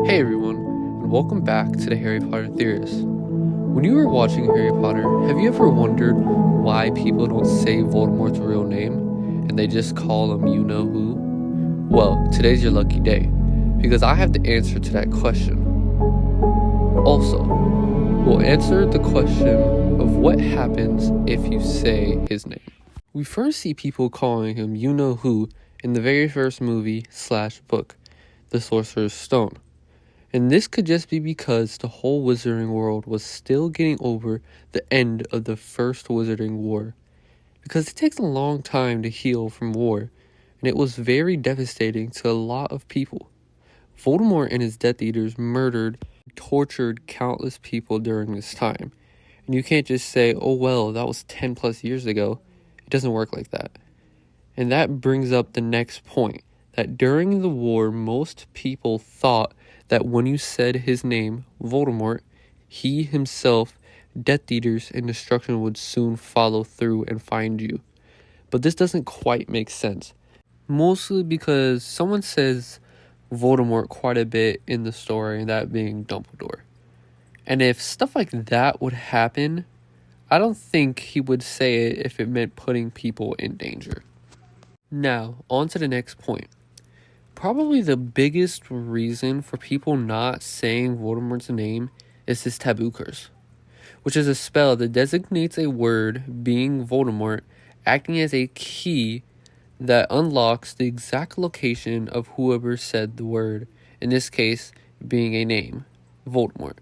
Hey everyone, and welcome back to the Harry Potter Theorists. When you were watching Harry Potter, have you ever wondered why people don't say Voldemort's real name, and they just call him you-know-who? Well, today's your lucky day, because I have the answer to that question. Also, we'll answer the question of what happens if you say his name. We first see people calling him you-know-who in the very first movie/book, The Sorcerer's Stone. And this could just be because the whole wizarding world was still getting over the end of the first wizarding war. Because it takes a long time to heal from war, and it was very devastating to a lot of people. Voldemort and his Death Eaters murdered and tortured countless people during this time. And you can't just say, oh well, that was 10 plus years ago. It doesn't work like that. And that brings up the next point, that during the war, most people thought that when you said his name, Voldemort, he himself, Death Eaters, and destruction would soon follow through and find you. But this doesn't quite make sense. Mostly because someone says Voldemort quite a bit in the story, that being Dumbledore. And if stuff like that would happen, I don't think he would say it if it meant putting people in danger. Now, on to the next point. Probably the biggest reason for people not saying Voldemort's name is his taboo curse, which is a spell that designates a word, being Voldemort, acting as a key that unlocks the exact location of whoever said the word, in this case being a name, Voldemort.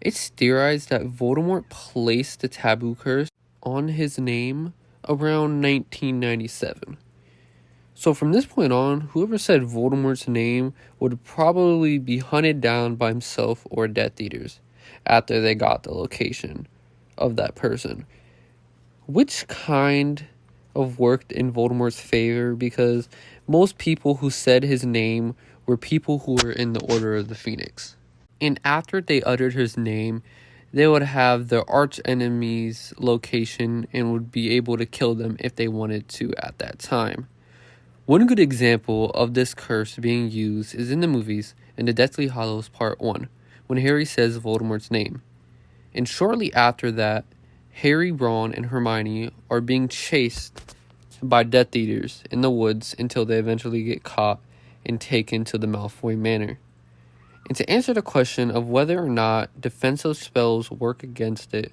It's theorized that Voldemort placed the taboo curse on his name around 1997. So from this point on, whoever said Voldemort's name would probably be hunted down by himself or Death Eaters after they got the location of that person. Which kind of worked in Voldemort's favor, because most people who said his name were people who were in the Order of the Phoenix. And after they uttered his name, they would have their arch enemy's location and would be able to kill them if they wanted to at that time. One good example of this curse being used is in the movies in the Deathly Hallows Part 1, when Harry says Voldemort's name. And shortly after that, Harry, Ron, and Hermione are being chased by Death Eaters in the woods until they eventually get caught and taken to the Malfoy Manor. And to answer the question of whether or not defensive spells work against it,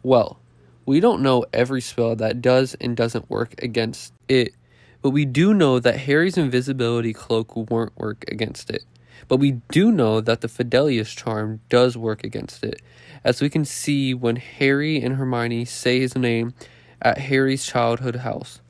well, we don't know every spell that does and doesn't work against it. But we do know that Harry's invisibility cloak won't work against it. But we do know that the Fidelius charm does work against it, as we can see when Harry and Hermione say his name at Harry's childhood house.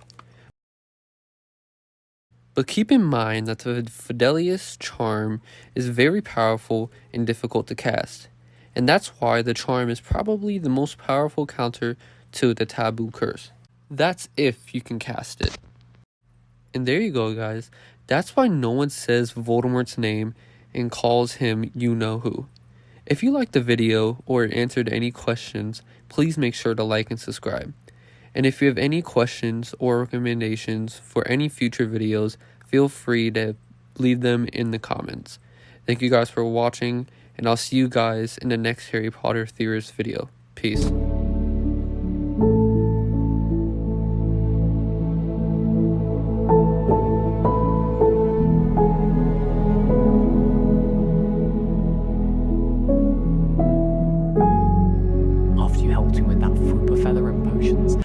But keep in mind that the Fidelius charm is very powerful and difficult to cast. And that's why the charm is probably the most powerful counter to the taboo curse. That's if you can cast it. And there you go, guys. That's why no one says Voldemort's name and calls him you-know-who. If you liked the video or answered any questions, please make sure to like and subscribe. And if you have any questions or recommendations for any future videos, feel free to leave them in the comments. Thank you guys for watching, and I'll see you guys in the next Harry Potter Theorist video. Peace. After you helped him with that Fupa feather and potions,